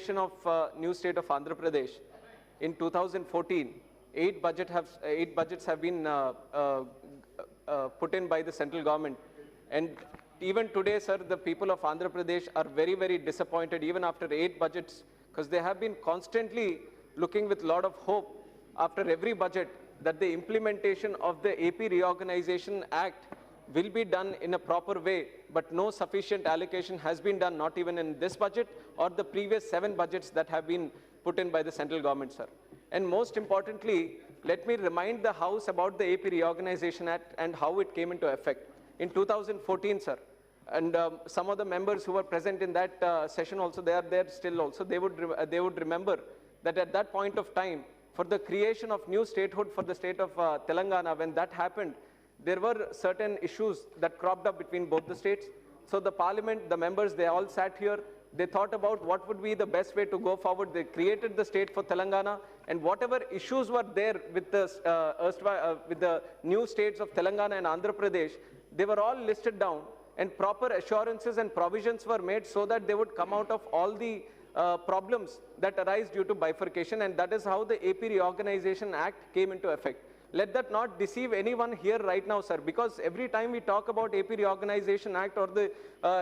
creation of new state of Andhra Pradesh, in 2014, eight budgets have been put in by the central government. And even today, sir, the people of Andhra Pradesh are very, very disappointed even after 8 budgets, because they have been constantly looking with a lot of hope after every budget that the implementation of the AP Reorganization Act will be done in a proper way, but no sufficient allocation has been done, not even in this budget or the previous 7 budgets that have been put in by the central government, sir. And most importantly, let me remind the House about the AP Reorganization Act and how it came into effect. In 2014, sir, and some of the members who were present in that session also, they are there still also, they would remember that at that point of time, for the creation of new statehood for the state of Telangana, when that happened, there were certain issues that cropped up between both the states. So the parliament, the members, they all sat here. They thought about what would be the best way to go forward. They created the state for Telangana, and whatever issues were there with the new states of Telangana and Andhra Pradesh, they were all listed down, and proper assurances and provisions were made so that they would come out of all the problems that arise due to bifurcation, and that is how the AP Reorganization Act came into effect. Let that not deceive anyone here right now, sir, because every time we talk about AP Reorganization Act or the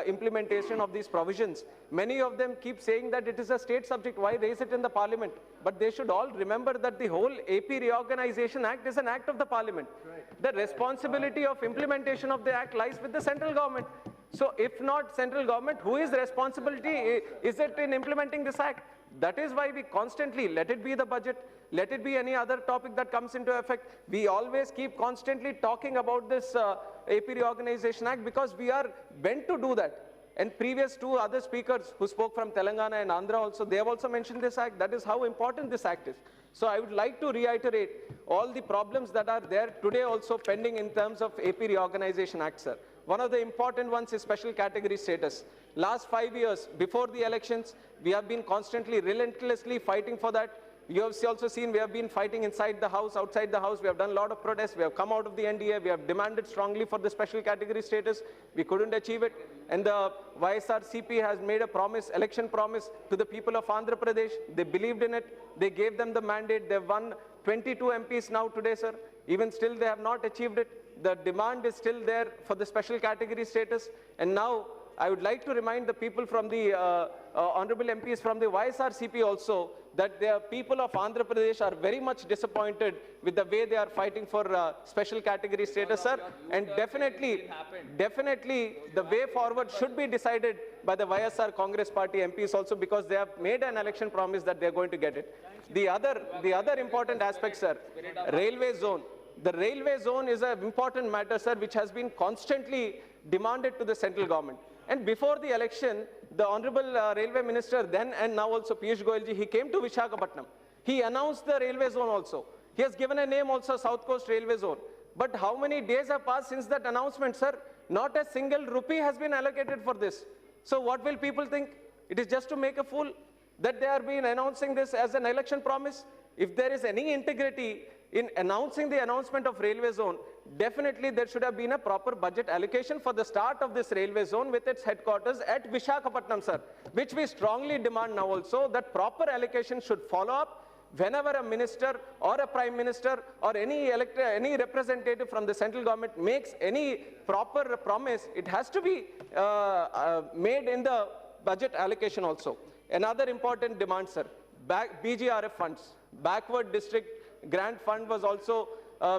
implementation of these provisions, many of them keep saying that it is a state subject, why raise it in the parliament? But they should all remember that the whole AP Reorganization Act is an act of the parliament. Right. The responsibility of implementation of the act lies with the central government. So if not central government, who is responsibility? Is it in implementing this act? That is why we constantly, let it be the budget, let it be any other topic that comes into effect, we always keep constantly talking about this AP Reorganization Act, because we are bent to do that. And previous 2 other speakers who spoke from Telangana and Andhra also, they have also mentioned this act. That is how important this act is. So I would like to reiterate all the problems that are there today also pending in terms of AP Reorganization Act, sir. One of the important ones is special category status. Last 5 years, before the elections, we have been constantly, relentlessly fighting for that. You have also seen we have been fighting inside the House, outside the House. We have done a lot of protests. We have come out of the NDA. We have demanded strongly for the special category status. We couldn't achieve it. And the YSRCP has made a promise, election promise to the people of Andhra Pradesh. They believed in it. They gave them the mandate. They've won 22 MPs now today, sir. Even still, they have not achieved it. The demand is still there for the special category status. And now, I would like to remind the people from the honorable MPs from the YSRCP also that the people of Andhra Pradesh are very much disappointed with the way they are fighting for special category status, sir. And definitely the way forward should be decided by the YSR Congress Party MPs also, because they have made an election promise that they are going to get it. The other important aspect, sir, railway zone. The railway zone is an important matter, sir, which has been constantly demanded to the central government. And before the election, the Honorable Railway Minister then and now also Piyush Goyalji, he came to Visakhapatnam. He announced the railway zone also. He has given a name also, South Coast Railway Zone. But how many days have passed since that announcement, sir? Not a single rupee has been allocated for this. So what will people think? It is just to make a fool that they are being announcing this as an election promise. If there is any integrity in announcing the announcement of railway zone, definitely there should have been a proper budget allocation for the start of this railway zone with its headquarters at Visakhapatnam, sir, which we strongly demand now also, that proper allocation should follow up whenever a minister or a prime minister or any representative from the central government makes any proper promise. It has to be made in the budget allocation also. Another important demand, sir, BGRF funds, backward district grant fund was also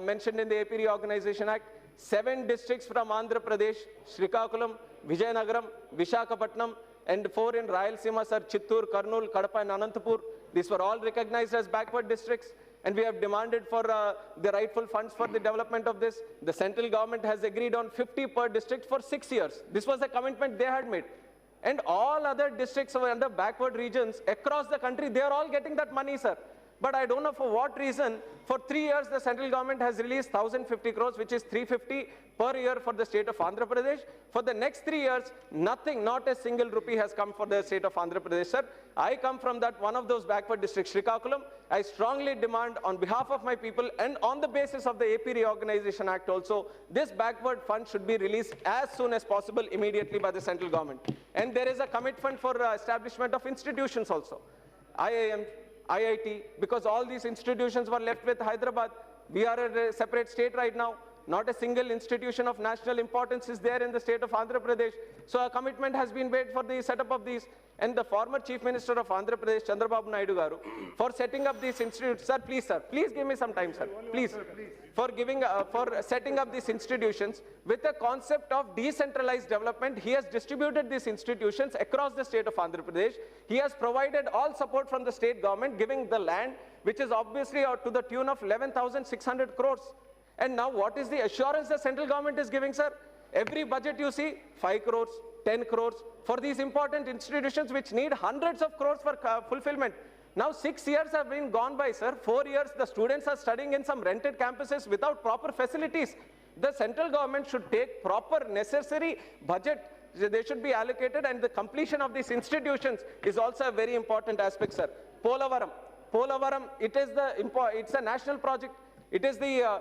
mentioned in the AP Reorganization Act. 7 districts from Andhra Pradesh, Srikakulam, Vijayanagaram, Visakhapatnam, and 4 in Rayalaseema, sir, Chittoor, Kurnool, Kadapa and Anantapur. These were all recognized as backward districts, and we have demanded for the rightful funds for the development of this. The central government has agreed on 50 per district for 6 years. This was a commitment they had made. And all other districts were under backward regions across the country, they are all getting that money, sir. But I don't know for what reason, for 3 years, the central government has released 1,050 crores, which is 350 per year for the state of Andhra Pradesh. For the next 3 years, nothing, not a single rupee has come for the state of Andhra Pradesh, sir. I come from that one of those backward districts, Srikakulam. I strongly demand on behalf of my people and on the basis of the AP Reorganization Act also, this backward fund should be released as soon as possible immediately by the central government. And there is a commitment for establishment of institutions also. IIM, IIT, because all these institutions were left with Hyderabad. We are a separate state right now. Not a single institution of national importance is there in the state of Andhra Pradesh. So a commitment has been made for the setup of these. And the former Chief Minister of Andhra Pradesh, Rammohan Naidu garu, for setting up these institutes, sir, please give me some time, sir, please. For setting up these institutions with the concept of decentralized development, he has distributed these institutions across the state of Andhra Pradesh. He has provided all support from the state government, giving the land, which is obviously to the tune of 11,600 crores. And now what is the assurance the central government is giving, sir? Every budget you see, 5 crores, 10 crores, for these important institutions which need hundreds of crores for fulfillment. Now 6 years have been gone by, sir. 4 years, the students are studying in some rented campuses without proper facilities. The central government should take proper necessary budget. They should be allocated, and the completion of these institutions is also a very important aspect, sir. Polavaram, it's a national project. It is the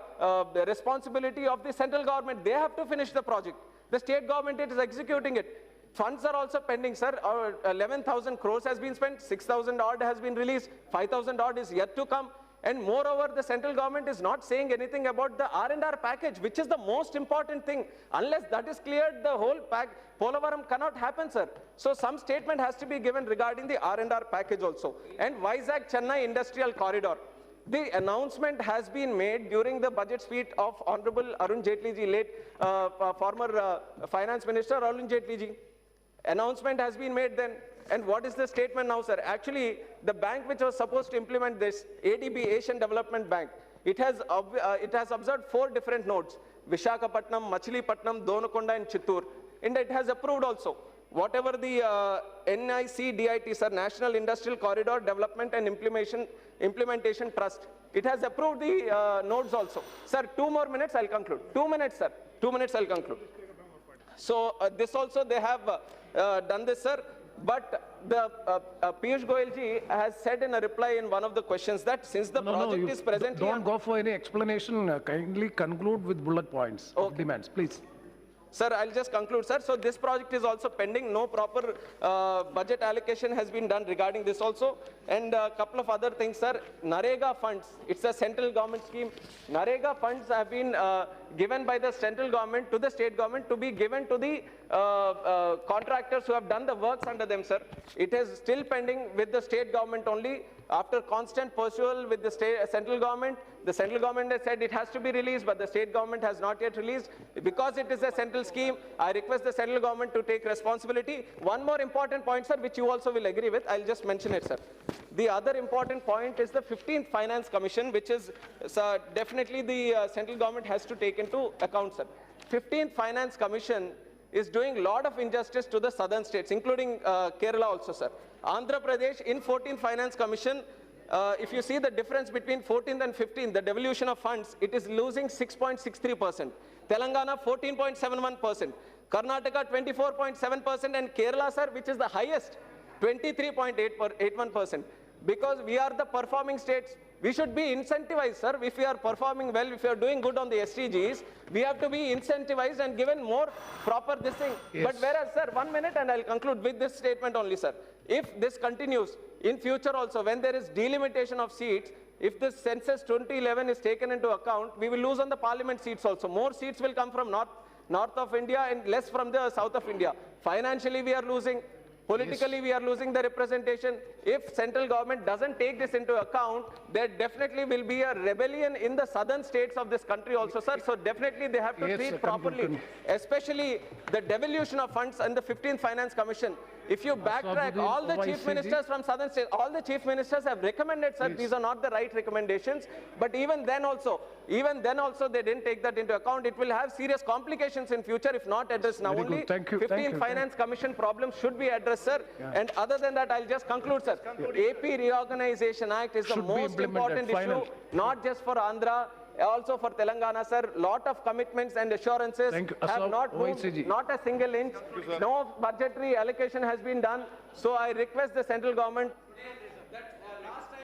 responsibility of the central government. They have to finish the project. The state government is executing it. Funds are also pending, sir. 11,000 crores has been spent, 6,000 odd has been released, 5,000 odd is yet to come. And moreover, the central government is not saying anything about the R&R package, which is the most important thing. Unless that is cleared, the whole Polavaram cannot happen, sir. So some statement has to be given regarding the R&R package also. And Vizag-Chennai Industrial Corridor. The announcement has been made during the budget speech of Honorable Arun Jaitley ji, late former Finance Minister Arun Jaitley ji. Announcement has been made then. And what is the statement now, sir? Actually, the bank which was supposed to implement this, ADB, Asian Development Bank, it has observed 4 different nodes, Visakhapatnam, Machilipatnam, Donakonda and Chittoor. And it has approved also. Whatever the NICDIT, sir, National Industrial Corridor Development and Implementation Trust, it has approved the nodes also. Sir, 2 more minutes, I'll conclude. 2 minutes, sir. 2 minutes, I'll conclude. So this also they have done this, sir. But the Piyush Goyal ji has said in a reply in one of the questions that since the project is presently... Don't go for any explanation. Kindly conclude with bullet points of demands, please. Sir, I'll just conclude, sir. So this project is also pending. No proper budget allocation has been done regarding this also. And a couple of other things, sir. NREGA funds, it's a central government scheme. NREGA funds have been given by the central government to the state government to be given to the contractors who have done the works under them, sir. It is still pending with the state government only. After constant pursuit with the central government has said it has to be released, but the state government has not yet released. Because it is a central scheme, I request the central government to take responsibility. One more important point, sir, which you also will agree with, I'll just mention it, sir. The other important point is the 15th Finance Commission, which is definitely the central government has to take into account, sir. 15th Finance Commission is doing a lot of injustice to the southern states, including Kerala also, sir. Andhra Pradesh in 14th Finance Commission, if you see the difference between 14th and 15th, the devolution of funds, it is losing 6.63%. Telangana 14.71%. Karnataka 24.7%, and Kerala, sir, which is the highest, 23.81%. Because we are the performing states, we should be incentivized, sir. If we are performing well, if we are doing good on the SDGs, we have to be incentivized and given more proper this thing. Yes. But whereas, sir, 1 minute and I'll conclude with this statement only, sir. If this continues in future also, when there is delimitation of seats, if the census 2011 is taken into account, we will lose on the parliament seats also. More seats will come from north of India and less from the south of India. Financially, we are losing. Politically, yes, we are losing the representation. If central government doesn't take this into account, there definitely will be a rebellion in the southern states of this country also, sir. So definitely they have to treat properly, especially the devolution of funds and the 15th Finance Commission. If you backtrack, Asaduddin all the chief Owaisi ji. ministers from southern states, all the chief ministers have recommended, sir, these are not the right recommendations. But even then also they didn't take that into account. It will have serious complications in future if not addressed now. Very good. Only Thank you. 15 Finance Commission problems should be addressed, sir. And other than that, I'll just conclude, sir. AP Reorganization Act is the Should be most implemented. important Final. issue, not just for Andhra, also for Telangana, sir. Lot of commitments and assurances Thank you. have not moved, OICG. not a single inch. No budgetary allocation has been done. So I request the central government